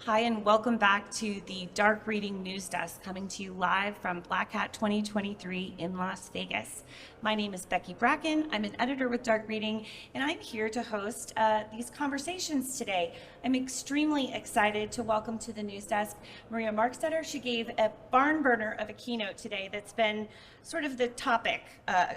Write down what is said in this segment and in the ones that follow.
Hi, and welcome back to the Dark Reading News Desk, coming to you live from Black Hat 2023 in Las Vegas. My name is Becky Bracken. I'm an editor with Dark Reading, and I'm here to host these conversations today. I'm extremely excited to welcome to the news desk Maria Markstedter. She gave a barn burner of a keynote today that's been sort of the topic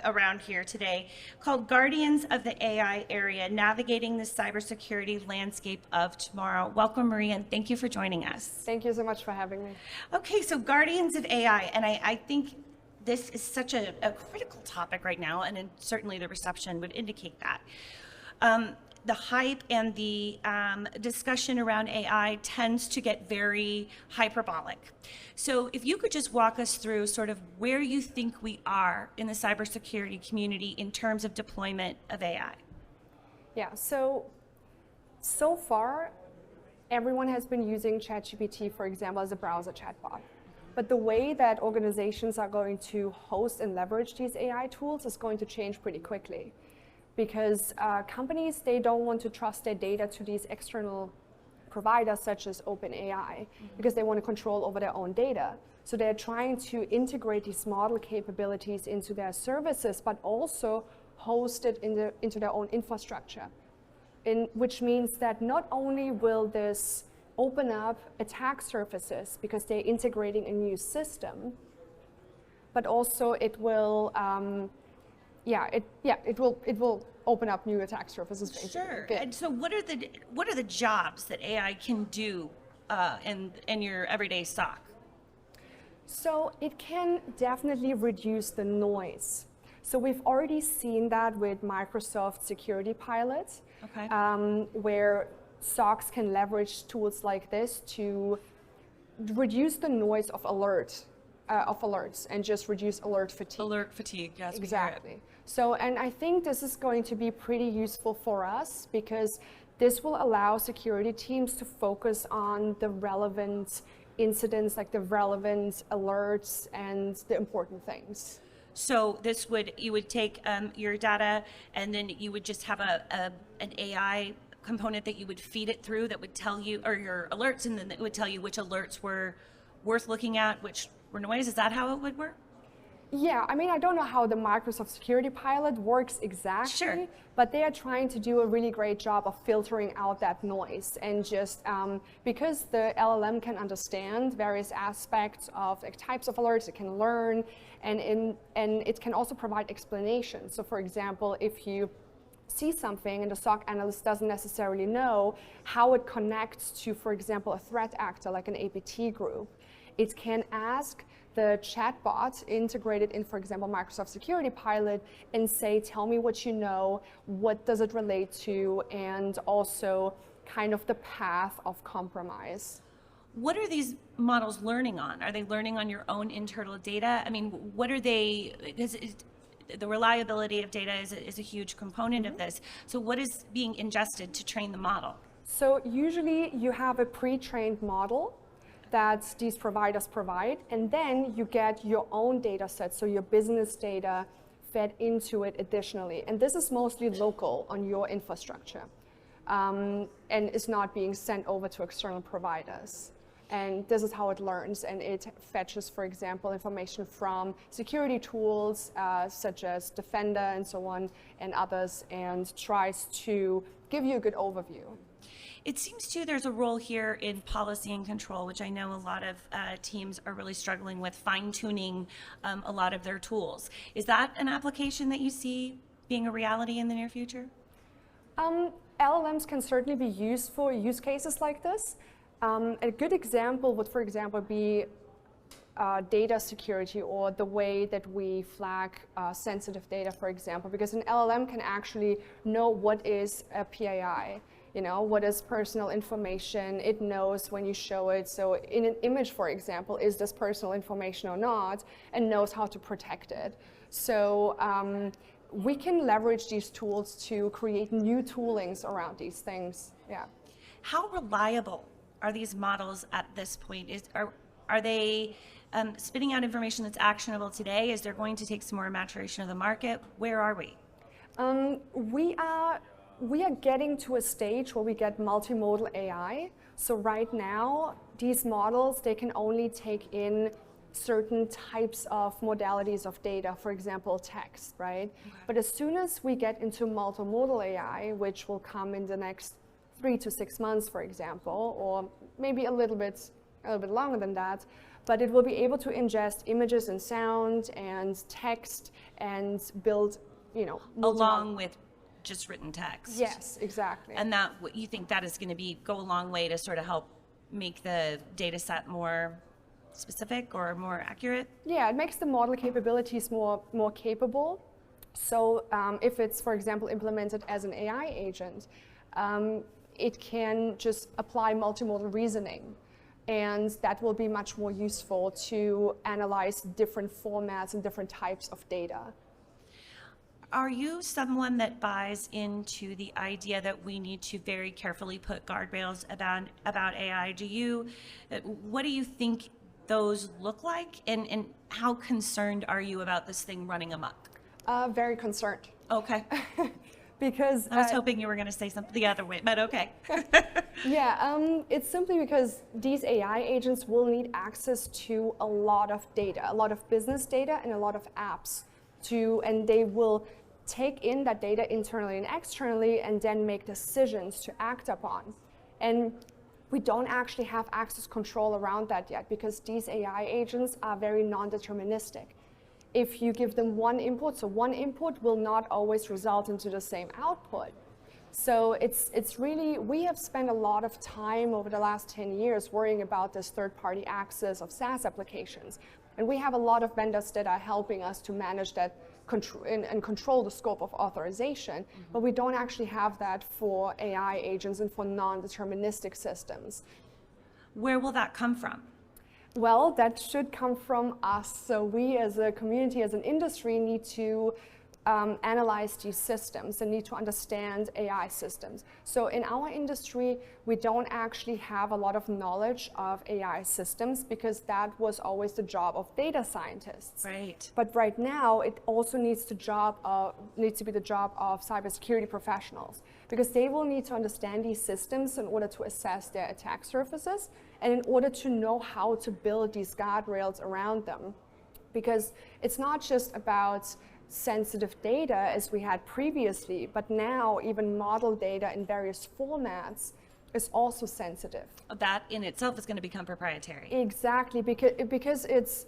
around here today, called Guardians of the AI Area, Navigating the Cybersecurity Landscape of Tomorrow. Welcome, Maria, and thank you for joining us. Thank you so much for having me. Okay, so Guardians of AI, and I think this is such a critical topic right now, and certainly the reception would indicate that. The hype and the discussion around AI tends to get very hyperbolic. So if you could just walk us through sort of where you think we are in the cybersecurity community in terms of deployment of AI. Yeah, so far, everyone has been using ChatGPT, for example, as a browser chatbot. But the way that organizations are going to host and leverage these AI tools is going to change pretty quickly. Because companies, they don't want to trust their data to these external providers such as OpenAI, because they want to control over their own data. So they're trying to integrate these model capabilities into their services, but also host it into their own infrastructure. Which means that not only will this open up attack surfaces because they're integrating a new system, but also it will it will open up new attack surfaces. Basically. Sure. Good. And so, what are the jobs that AI can do in your everyday SOC? So it can definitely reduce the noise. So we've already seen that with Microsoft Security Pilot, Okay. Where SOCs can leverage tools like this to reduce the noise of alerts and just reduce alert fatigue. Alert fatigue, yes. Exactly. So, and I think this is going to be pretty useful for us because this will allow security teams to focus on the relevant incidents, like the relevant alerts and the important things. So you would take your data, and then you would just have an AI component that you would feed it through that would tell you, or your alerts, and then it would tell you which alerts were worth looking at, which were noise. Is that how it would work? Yeah, I mean, I don't know how the Microsoft Security Pilot works exactly, Sure. But they are trying to do a really great job of filtering out that noise, and just because the LLM can understand various aspects of types of alerts, it can learn, and it can also provide explanations. So for example, if you see something and the SOC analyst doesn't necessarily know how it connects to, for example, a threat actor like an APT group, it can ask the chatbot integrated in, for example, Microsoft Security Pilot, and say, tell me what you know, what does it relate to, and also kind of the path of compromise. What are these models learning on? Are they learning on your own internal data? I mean, what are they, because the reliability of data is a huge component of this. So what is being ingested to train the model? So usually you have a pre-trained model that these providers provide, and then you get your own data set, so your business data fed into it additionally. And this is mostly local on your infrastructure, and is not being sent over to external providers. And this is how it learns, and it fetches, for example, information from security tools such as Defender and so on, and others, and tries to give you a good overview. It seems too there's a role here in policy and control, which I know a lot of teams are really struggling with, fine-tuning a lot of their tools. Is that an application that you see being a reality in the near future? LLMs can certainly be used for use cases like this. A good example would, for example, be data security, or the way that we flag sensitive data, for example, because an LLM can actually know what is a PII. You know, what is personal information? It knows when you show it. So in an image, for example, is this personal information or not, and knows how to protect it. So we can leverage these tools to create new toolings around these things. Yeah. How reliable are these models at this point? Are they spitting out information that's actionable today? Is there going to take some more maturation of the market? Where are we? We are we are getting to a stage where we get multimodal AI. So right now, these models, they can only take in certain types of modalities of data, for example, text, right? Okay. But as soon as we get into multimodal AI, which will come in the next 3 to 6 months, for example, or maybe a little bit longer than that, but it will be able to ingest images and sound and text and build, along with just written text. Yes, exactly. And that, what you think that is going to go a long way to sort of help make the data set more specific or more accurate? Yeah, it makes the model capabilities more capable. So if it's, for example, implemented as an AI agent, it can just apply multimodal reasoning. And that will be much more useful to analyze different formats and different types of data. Are you someone that buys into the idea that we need to very carefully put guardrails about AI? What do you think those look like, and how concerned are you about this thing running amok? Very concerned. Okay. Because I was hoping you were going to say something the other way, but okay. Yeah, it's simply because these AI agents will need access to a lot of data, a lot of business data and a lot of apps and they will take in that data internally and externally and then make decisions to act upon. And we don't actually have access control around that yet because these AI agents are very non-deterministic. If you give them one input, so one input will not always result into the same output. So it's really, we have spent a lot of time over the last 10 years worrying about this third-party access of SaaS applications. And we have a lot of vendors that are helping us to manage that and control the scope of authorization, but we don't actually have that for AI agents and for non-deterministic systems. Where will that come from? Well, that should come from us. So we as a community, as an industry, need to analyze these systems and need to understand AI systems. So in our industry, we don't actually have a lot of knowledge of AI systems because that was always the job of data scientists. Right. But right now, it also needs to be the job of cybersecurity professionals because they will need to understand these systems in order to assess their attack surfaces and in order to know how to build these guardrails around them. Because it's not just about sensitive data as we had previously, but now even model data in various formats is also sensitive. That in itself is going to become proprietary. Exactly, because it's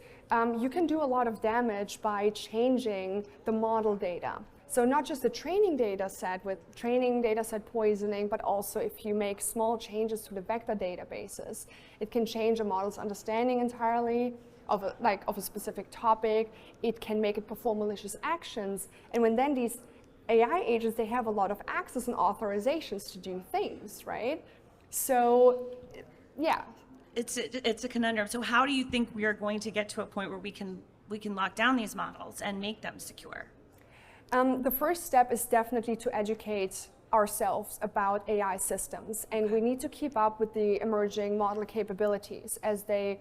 you can do a lot of damage by changing the model data. So not just the training data set with training data set poisoning, but also if you make small changes to the vector databases, it can change a model's understanding entirely of a specific topic. It can make it perform malicious actions. And when then these AI agents, they have a lot of access and authorizations to do things, right? So, yeah. It's a conundrum. So how do you think we are going to get to a point where we can lock down these models and make them secure? The first step is definitely to educate ourselves about AI systems, and we need to keep up with the emerging model capabilities as they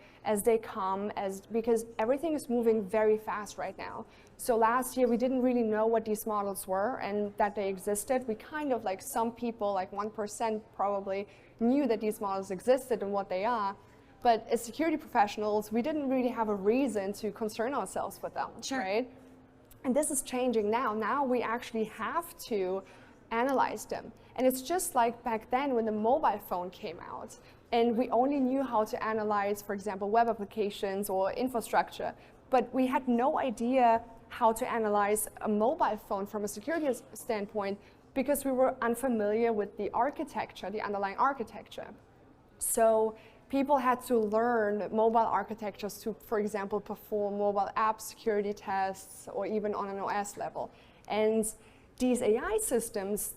come, because everything is moving very fast right now. So last year we didn't really know what these models were and that they existed. We kind of, like some people, like 1% probably, knew that these models existed and what they are. But as security professionals, we didn't really have a reason to concern ourselves with them, sure. Right? And this is changing now. Now we actually have to analyze them. And it's just like back then when the mobile phone came out and we only knew how to analyze, for example, web applications or infrastructure, but we had no idea how to analyze a mobile phone from a security standpoint because we were unfamiliar with the architecture, the underlying architecture. So people had to learn mobile architectures to, for example, perform mobile app security tests or even on an OS level. And these AI systems,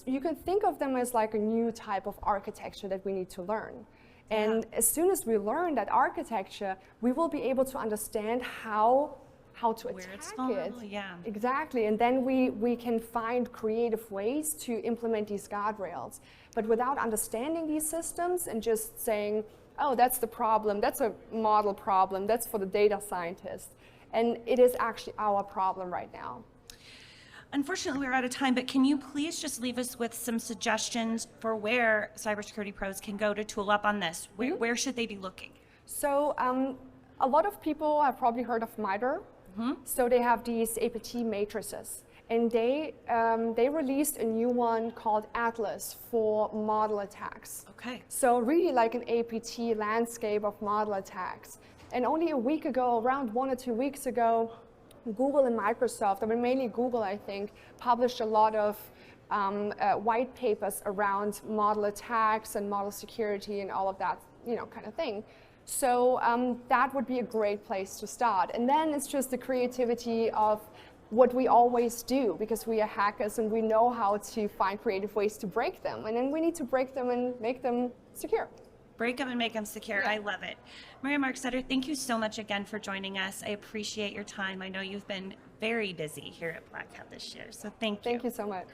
you can think of them as like a new type of architecture that we need to learn. And as soon as we learn that architecture, we will be able to understand how to attack it. Yeah. Exactly. And then we can find creative ways to implement these guardrails. But without understanding these systems and just saying, oh, that's the problem, that's a model problem, that's for the data scientist. And it is actually our problem right now. Unfortunately, we're out of time, but can you please just leave us with some suggestions for where cybersecurity pros can go to tool up on this? Where should they be looking? So a lot of people have probably heard of MITRE. So they have these APT matrices. And they released a new one called Atlas for model attacks. Okay. So really like an APT landscape of model attacks. And only a week ago, around 1 or 2 weeks ago, Google and Microsoft, I mean mainly Google I think, published a lot of white papers around model attacks and model security and all of that, kind of thing. So that would be a great place to start. And then it's just the creativity of what we always do, because we are hackers and we know how to find creative ways to break them. And then we need to break them and make them secure. Break them and make them secure. Yeah. I love it. Maria Markstedter, thank you so much again for joining us. I appreciate your time. I know you've been very busy here at Black Hat this year, so thank you. Thank you so much.